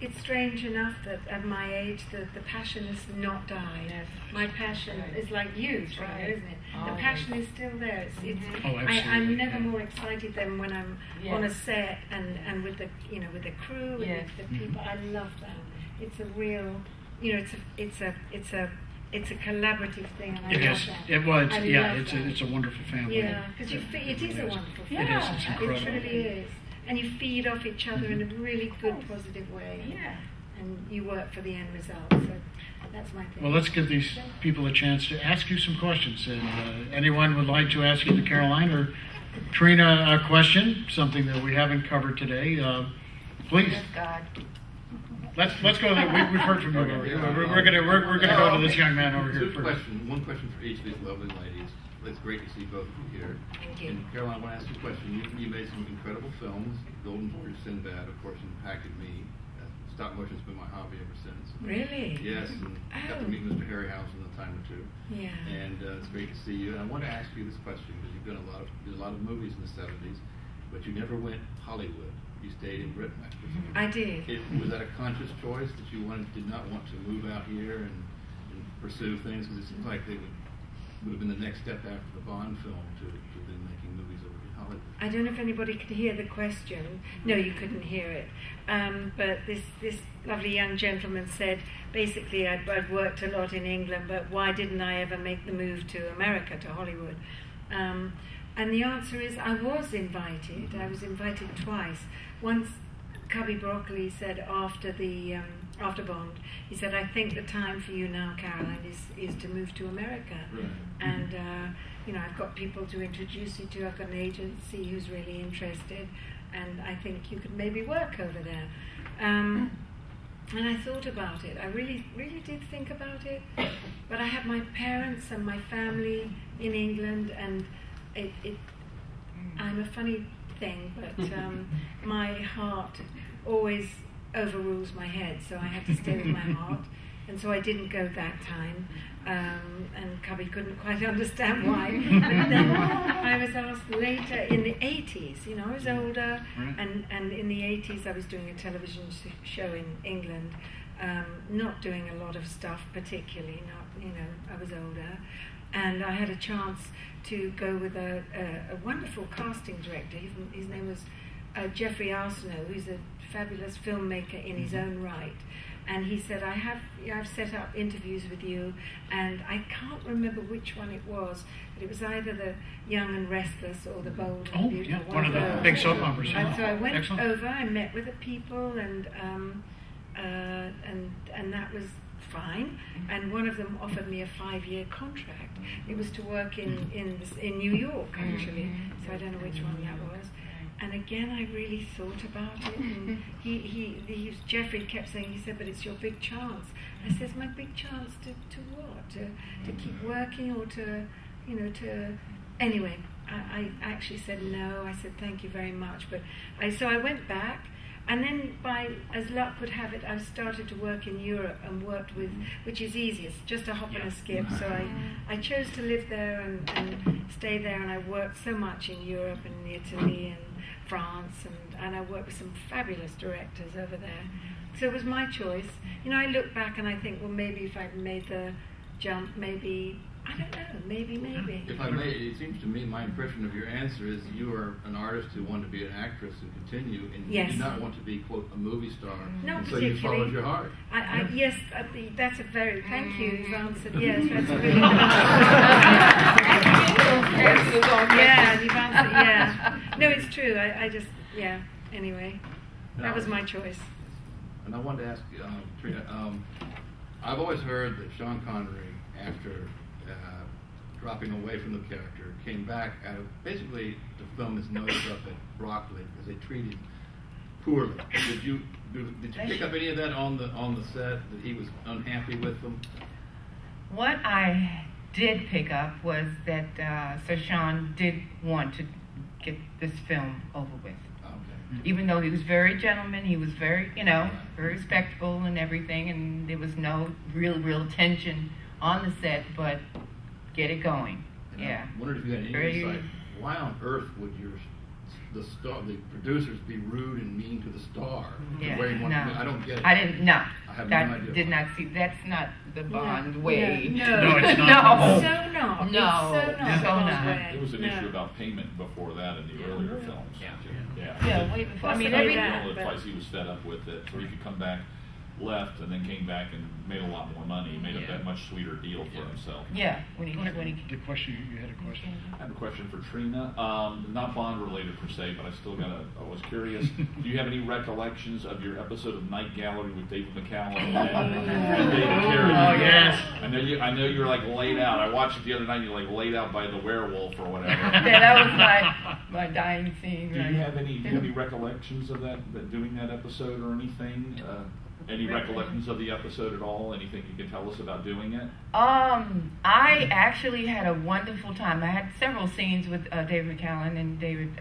it's strange enough that at my age the passion has not died. Yes. My passion is like you, That's Trina, right. isn't it? The Always. passion is still there. It's, Oh, I'm absolutely, never yeah. more excited than when I'm Yes. on a set and with the with the crew and Yes. with the people. I love that. It's a real, it's a collaborative thing, and I It love is. that. It was. I Yeah. love It's that. a wonderful family. Yeah, because it is a wonderful Yeah. family. It is. It's It incredible. It truly is. And you feed off each other in a really good, positive way. Yeah. And you work for the end result. So that's my thing. Well, let's give these people a chance to ask you some questions. And anyone would like to ask either Caroline or Trina a question, something that we haven't covered today, please. Yes, God. Let's go. We've heard from you. We're gonna go to this young man over here first. One question for each of these lovely ladies. It's great to see both of you here. Thank you. And Caroline, I want to ask you a question. You made some incredible films. Golden Voyage, Sinbad, of course, impacted me. Stop motion's been my hobby ever since. Really? Yes, and got to meet Mr. Harryhausen a time or two. Yeah. And it's great to see you. And I want to ask you this question because you've done a lot of movies in the 70s, but you never went Hollywood. You stayed in Britain, I presume. I did. Was that a conscious choice that you did not want to move out here and pursue things? Because it seems like they would have been the next step after the Bond film to then making movies over in Hollywood. I don't know if anybody could hear the question. No, you couldn't hear it. But this lovely young gentleman said, basically, I'd worked a lot in England, but why didn't I ever make the move to America, to Hollywood? And the answer is, I was invited. I was invited twice. Once, Cubby Broccoli said after Bond, he said, I think the time for you now, Caroline, is to move to America. Right. And, I've got people to introduce you to. I've got an agency who's really interested, and I think you could maybe work over there. And I thought about it. I really, really did think about it. But I had my parents and my family in England, and I'm a funny thing, but my heart always overrules my head, so I had to stay with my heart. And so I didn't go that time, and Cubby couldn't quite understand why. But then I was asked later in the 80s, I was older, and in the 80s I was doing a television show in England, not doing a lot of stuff particularly, I was older, and I had a chance to go with a wonderful casting director. His name was Jeffrey Arsenault, who's a fabulous filmmaker in his own right. And he said, I've set up interviews with you, and I can't remember which one it was, but it was either the Young and Restless or the Bold and Oh, Beautiful. yeah, one of the big soap operas. And so I went Excellent. over, I met with the people, and that was fine. And one of them offered me a 5-year contract. It was to work in New York, actually. So I don't know which one that was. And again, I really thought about it. And Jeffrey kept saying, he said, but it's your big chance. I said, my big chance to what? To keep working, or to. Anyway, I actually said no. I said, thank you very much. But so I went back. And then, as luck would have it, I started to work in Europe and worked with, which is easy, it's just a hop and a skip. So I chose to live there and stay there, and I worked so much in Europe and Italy and France, and I worked with some fabulous directors over there. So it was my choice. I look back and I think, well, maybe if I'd made the jump, maybe, I don't know, maybe. If I may, it seems to me my impression of your answer is you are an artist who wanted to be an actress and continue, and you Yes. did not want to be, quote, a movie star. Not and so you particularly. followed your heart. Yes, that's a very, thank you, you've answered, yes, that's a really yeah, you've answered, yeah. No, it's true, I just, yeah, anyway, that was my choice. And I wanted to ask Trina, I've always heard that Sean Connery, after dropping away from the character, came back out of basically to film his nose up at Broccoli because they treated him poorly. Did you pick up any of that on the set, that he was unhappy with them? What I did pick up was that Sir Sean did want to get this film over with. Okay. Even though he was very gentleman, he was very, very respectable and everything, and there was no real tension on the set, but get it going. And Yeah. I wondered if you had any Very- insight. Why on earth would your the star, the producers be rude and mean to the star. Yeah, The way one, no. I don't get it. I didn't. No, I have that no idea. did not see. That's not the Bond way. No, it's not. No. So not. No. It's so not. So Bond's not. way. There was an No. issue about payment before that in the earlier films. Yeah. Yeah, way before. I mean, Possibly every. that. The place he was fed up with it, so he could come back, left, and then came back and made a lot more money, made a much sweeter deal for himself. Yeah, when he. The question, you had a question. I have a question for Trina. Not Bond related per se, but I was curious. Do you have any recollections of your episode of Night Gallery with David McCallum and David Carradine? Oh, yes. I know you're like laid out. I watched it the other night. You're like laid out by the werewolf or whatever. Yeah, that was my dying scene. Do Right? you have any recollections of that doing that episode or anything? Any recollections of the episode at all? Anything you can tell us about doing it? I actually had a wonderful time. I had several scenes with David McCallum and David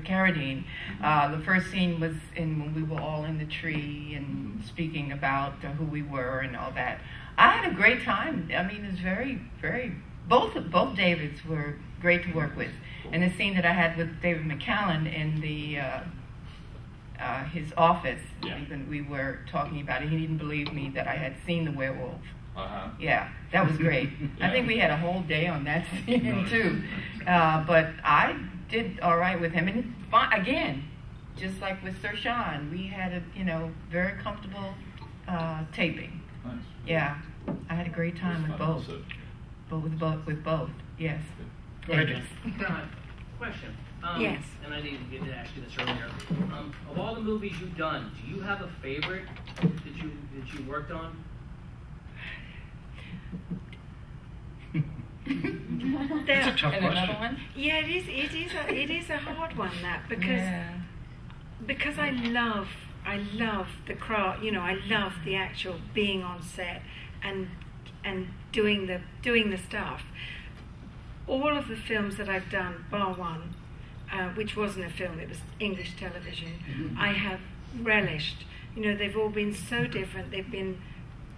Carradine. The first scene was when we were all in the tree and speaking about who we were and all that. I had a great time. I mean, it was very, very. Both Davids were great to work with. And the scene that I had with David McCallum in the his office, when we were talking about it, he didn't believe me that I had seen the werewolf. Yeah, that was great. I think we had a whole day on that scene too. But I did all right with him, and again, just like with Sir Sean, we had a very comfortable taping. Nice. Yeah, I had a great time with both. With both. Yes. Go ahead, Jeff. Question. Yes. And I didn't get to ask you this earlier. Of all the movies you've done, do you have a favorite that you worked on? That's a tough And another question. one? Yeah, it is a hard one, that, because I love the craft. I love the actual being on set and doing the stuff. All of the films that I've done, bar one, which wasn't a film, it was English television, I have relished. They've all been so different. They've been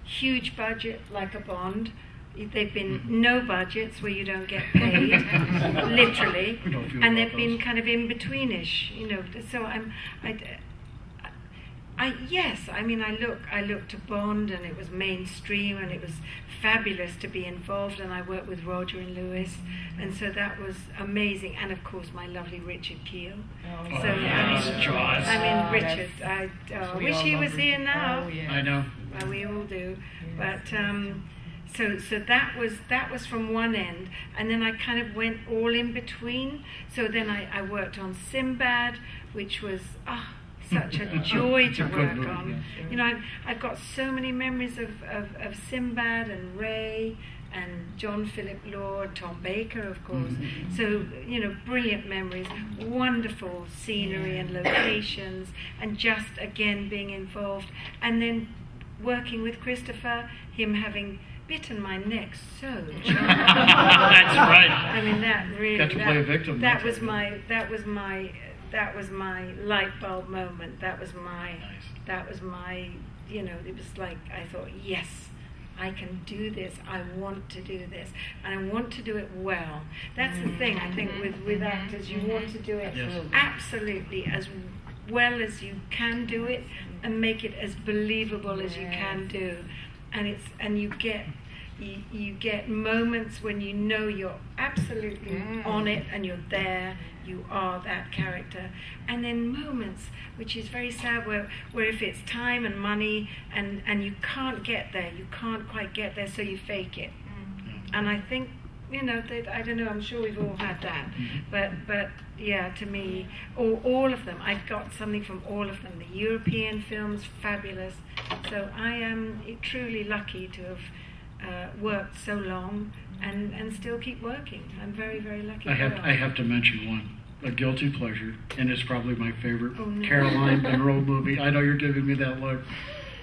huge budget, like a Bond. They've been no budgets where you don't get paid, literally, and they've been kind of in betweenish. So I looked to Bond, and it was mainstream, and it was fabulous to be involved, and I worked with Roger and Lewis, and so that was amazing, and of course my lovely Richard Keel. Richard, I wish he was here now. Oh, yeah. I know. Well, we all do, but so that was from one end, and then I kind of went all in between. So then I worked on Sinbad, which was such a joy to work on. I've got so many memories of Sinbad and Ray and John Philip Lord, Tom Baker, of course. So, brilliant memories, wonderful scenery and locations, and just, again, being involved. And then working with Christopher, him having bitten my neck so That's right. I mean, that really Got to play a victim. that was my light bulb moment. That was my it was like I thought, yes, I can do this. I want to do this, and I want to do it well. That's the thing, I think, with actors. You want to do it absolutely as well as you can do it, and make it as believable as you can do. And you get moments when you're absolutely on it, and you're there. You are that character. And then moments, which is very sad, where if it's time and money and you can't get there, you can't quite get there, so you fake it. And I think, I don't know, I'm sure we've all had that. But yeah, to me, all of them, I've got something from all of them. The European films, fabulous. So I am truly lucky to have worked so long and still keep working. I'm very, very lucky. I have to mention one, a guilty pleasure, and it's probably my favorite Caroline Munro movie. I know you're giving me that look.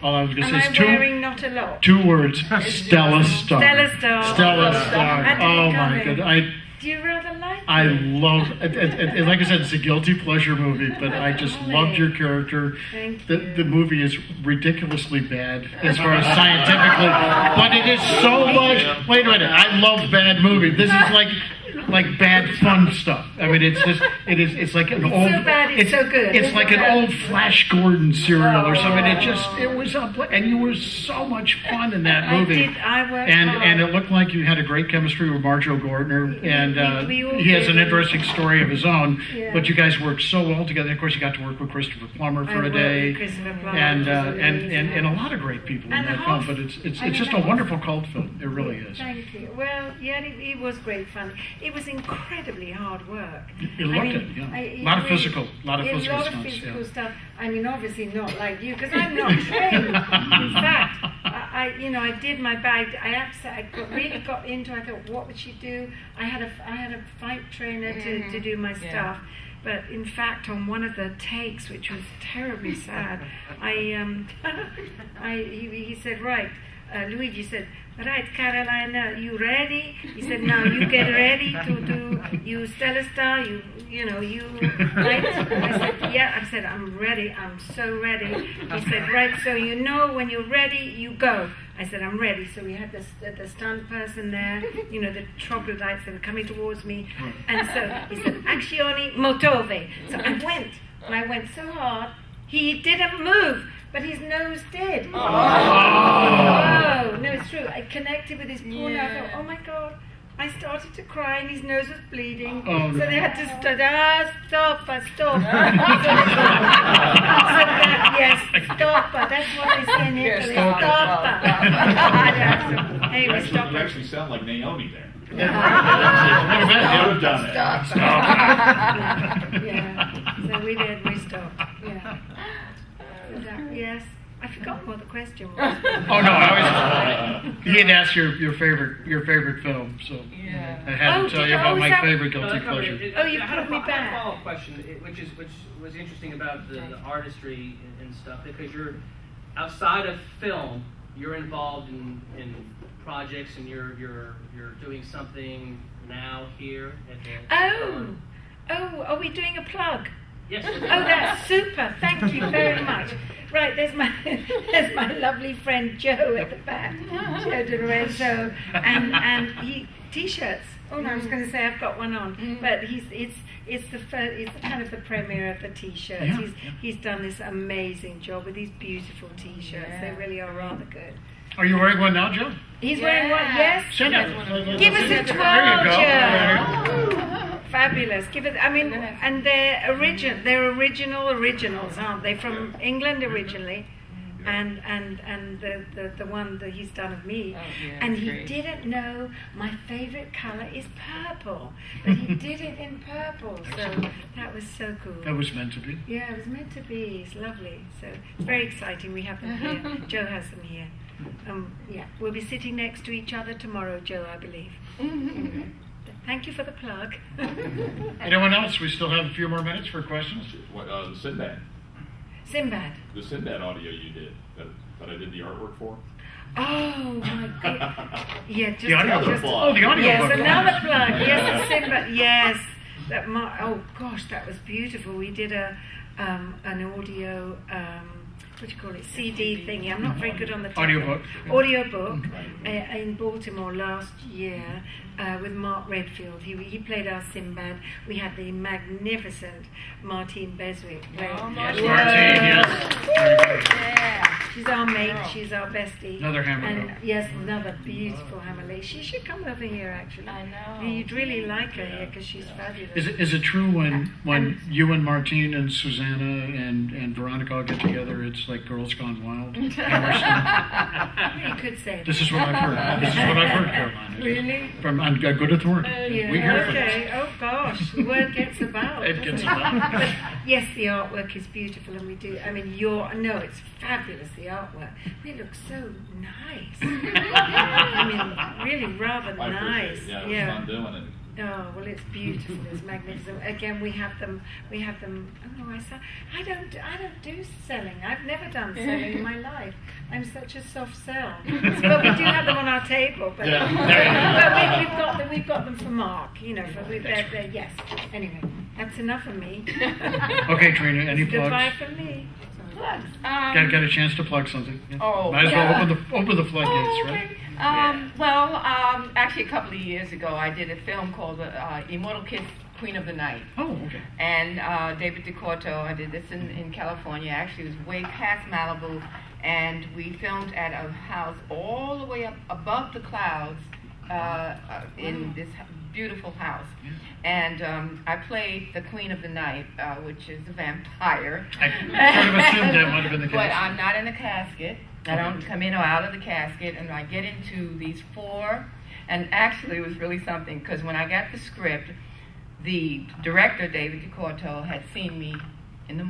All I was going to say is wearing not a lot. 2 words: Stella Star. Stella Star. Stella Star. Oh my God! Do you rather like it? I love it. Like I said, it's a guilty pleasure movie, but I just loved your character. Thank you. The movie is ridiculously bad as far as scientifically, but it is so much. Wait a minute, I love bad movies. This is like like bad fun stuff. I mean, it's just it's like an old. So bad, it's so good. It's like an old Flash Gordon serial or something. It was and you were so much fun in that movie. I worked and hard. and it looked like you had a great chemistry with Marjo Gordner, and we all he has did. an interesting story of his own. Yeah. But you guys worked so well together. Of course, you got to work with Christopher Plummer for I a worked day, with Christopher Plummer, and which was amazing. and a lot of great people in And that the film. whole- But it's I mean, just the a whole- wonderful cult film. It really is. Thank you. Well, yeah, it was great fun. It was incredibly hard work. You looked it, yeah. A lot of physical stunts, physical yeah. stuff. I mean, obviously not like you, because I'm not trained. In fact, I did my bag. Really got into. I thought, what would she do? I had a fight trainer to do my stuff. But in fact, on one of the takes, which was terribly sad, he said, right, Luigi said, right, Carolina, you ready? He said, now you get ready to do, you Stella Star, you right? I said, yeah. I said, I'm ready. I'm so ready. He said, right, so you know when you're ready, you go. I said, I'm ready. So we had the stunt person there, the troglodytes that were coming towards me. And so he said, Azioni Motove. So I went so hard, he didn't move, but his nose did. Oh, no, it's true. I connected with his poor nose. I thought, oh my God. I started to cry and his nose was bleeding. Oh, no. So they had to stop. Yes, stop. That's what they say in Italy. Stop. Anyway, stop. You actually sound like Naomi there. A little bit, I yeah. would have done it. Yeah. So we stopped. Yeah. Yes. I forgot what the question was. Oh no, he had asked your favorite film, so I had to tell you about my favorite guilty pleasure. You put me I had a back. follow-up question, which was interesting about the artistry and stuff, because you're outside of film, you're involved in projects, and you're doing something now here at the Are we doing a plug? Yes. Oh, that's super. Thank you very much. Right, there's my lovely friend Joe at the back, Joe DiLorenzo, and he t-shirts. Oh no, I was going to say I've got one on, but it's kind of the premiere of the t-shirts. Yeah, He's done this amazing job with these beautiful t-shirts. Yeah. They really are rather good. Are you wearing one now, Joe? He's wearing one. Yes. Send it. Give us a There you twirl, go. Joe. Fabulous. Give it. I mean, and they're originals, aren't they? From England originally, and the one that he's done of me, and he great. didn't know my favorite color is purple, but he did it in purple. So that was so cool. That was meant to be. Yeah, it was meant to be. It's lovely. So it's very exciting. We have them here. Joe has them here. Yeah, we'll be sitting next to each other tomorrow, Joe, I believe. Anyway, thank you for the plug. Anyone else? We still have a few more minutes for questions. What, the Sinbad. Sinbad. The Sinbad audio you did, that I did the artwork for. Oh my God. Yeah, just The audio just, book. Oh, the audio yes, book. another plug. Yes, Sinbad. Yes. Oh gosh, that was beautiful. We did an audio. What do you call it? CD thingy. I'm not very good on the Audiobook. Audiobook in Baltimore last year with Mark Redfield. He played our Sinbad. We had the magnificent Martine Beswick. Yes, Martine, yes. Very good. Yeah. She's our mate. She's our bestie. Another Hammer And Lady. yes, another beautiful Hammer Lady. She should come over here, actually. I know. You'd really like her here because she's fabulous. Is it true when you and Martine and Susanna and Veronica all get together, it's like Girls Gone Wild? Hammerstein? You could say that. This is what I've heard. This is what I've heard, Caroline. Really? From a good authority. Yeah, We hear from okay. Oh gosh, the word gets about. It doesn't gets about. But yes, the artwork is beautiful, and we do. I mean, it's fabulous. The artwork. It looks so nice. I mean, really rather I nice. appreciate it. Yeah, it was fun doing it. Oh well, it's beautiful. It's magnificent. Again, we have them. Oh, I don't do selling. I've never done selling in my life. I'm such a soft sell. But we do have them on our table. But, but we've got them for Mark. Yes. Anyway, that's enough of me. Okay, Trina, any plugs? Goodbye from me. plugs. Got a chance to plug something. Yeah. Oh, Might as yeah. well open the floodgates, Oh, right? okay. Well, actually, a couple of years ago, I did a film called Immortal Kiss, Queen of the Night. Oh, okay. And David DeCorto, I did this in California. Actually, it was way past Malibu. And we filmed at a house all the way up above the clouds in this beautiful house. And I played the Queen of the Night, which is a vampire. I sort of assumed that might have been the case. But I'm not in a casket. I don't come in or out of the casket. And I get into these 4. And actually, it was really something, because when I got the script, the director, David DeCorto, had seen me in the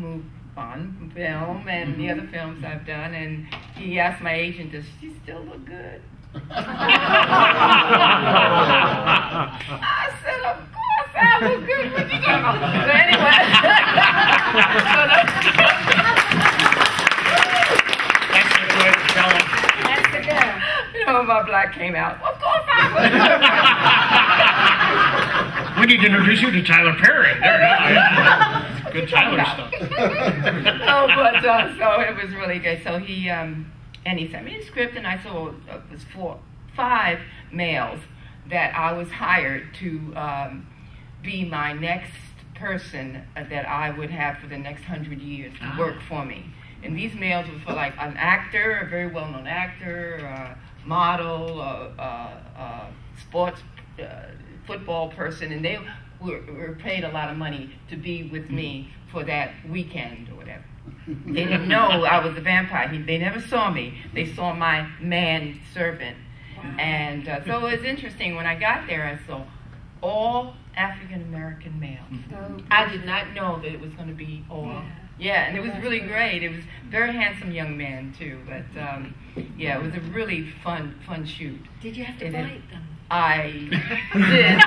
Bond film and the other films I've done, and he asked my agent, does she still look good? I said, of course I look good. What you talking about? So anyway. That's the way to tell him. That's the girl. You know, my black came out. Of course I look good. We need to introduce you to Tyler Perry. There you go. Good Tyler stuff. Oh, but so it was really good. So he sent me a script, and I saw it was 5 males that I was hired to be my next person that I would have for the next 100 years to work for me. And these males were for like an actor, a very well-known actor, model, sports football person, and they were paid a lot of money to be with me for that weekend or whatever. They didn't know I was a vampire. They never saw me. They saw my man servant. And so it was interesting. When I got there, I saw all African-American males. I did not know that it was going to be all. Yeah, and it was really great. It was a very handsome young man, too. But, yeah, it was a really fun shoot. Did you have to bite them? I did.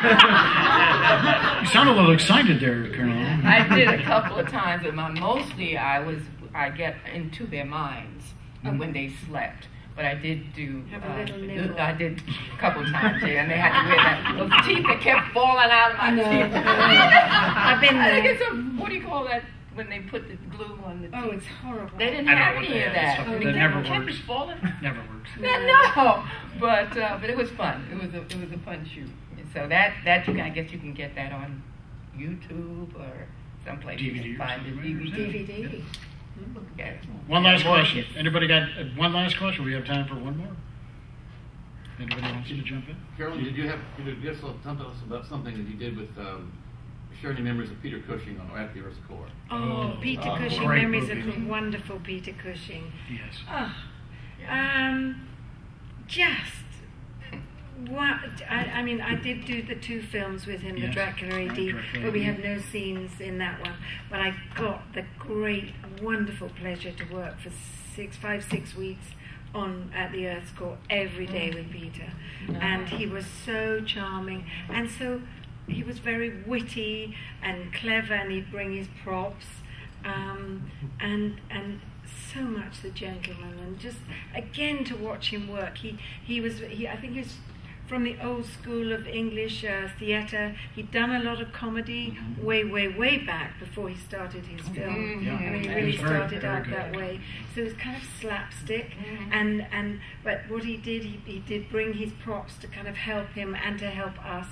You sound a little excited there, Caroline. I did a couple of times, but mostly I get into their minds when they slept. But I did do. I did a couple of times, yeah, and they had to wear those teeth that kept falling out of my teeth. I've been there. I think it's what do you call that when they put the glue on the teeth? Oh, it's horrible. They didn't have any of that. That never kept works. it falling. Never works. No, but it was fun. It was a fun shoot. So that I guess you can get that on YouTube or someplace. You can find the DVD. Okay. One last question. Anybody got one last question? We have time for one more. Anybody wants to jump in? Carolyn, did you just tell us about something that you did with sharing your memories of Peter Cushing on At the Earth's Core? Oh, Peter Cushing, great memories movie. of wonderful Peter Cushing. Yes. Oh, just what I mean, I did do the 2 films with him, the Yes. Dracula AD, Dracula but we AD. have no scenes in that one. But I got the great, wonderful pleasure to work for 6 weeks on At the Earth's Core every day with Peter, and he was so charming, and so he was very witty and clever, and he'd bring his props, and so much the gentleman, and just again to watch him work. I think he was from the old school of English theatre. He'd done a lot of comedy way back before he started his film. Yeah. I mean, he He really was very, started very out good. that way. So it was kind of slapstick, but what he did, he did bring his props to kind of help him and to help us.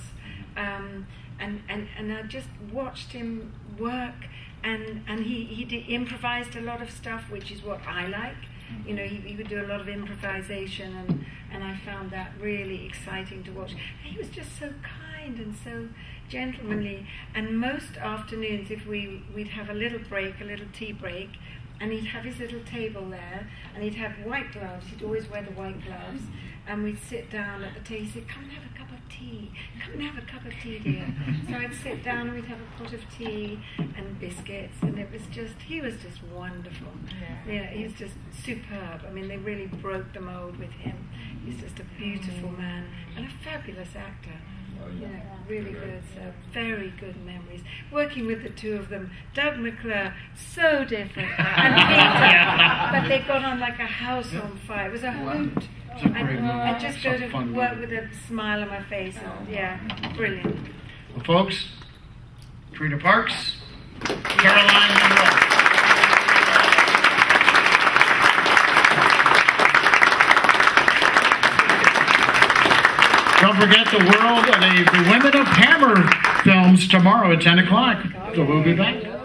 And I just watched him work, and he improvised a lot of stuff, which is what I like. You know, he would do a lot of improvisation, and I found that really exciting to watch. And he was just so kind and so gentlemanly. And most afternoons, if we'd have a little break, a little tea break, and he'd have his little table there, and he'd have white gloves. He'd always wear the white gloves, and we'd sit down at the table. He'd say, "Come and have a cup of tea. Come and have a cup of tea, dear." So I'd sit down, and we'd have a pot of tea and biscuits, and he was just wonderful. Yeah, he was just superb. I mean, they really broke the mold with him. He's just a beautiful man and a fabulous actor. Yeah, really good. So very good memories. Working with the 2 of them, Doug McClure, so different, and Peter, but they got on like a house on fire. It was a hoot. It's a great movie. I just It's go a to fun work movie. with a smile on my face, and yeah, brilliant. Well, folks, Trina Parks, Caroline Munro. Don't forget the Women of Hammer films tomorrow at 10 o'clock. So we'll be back.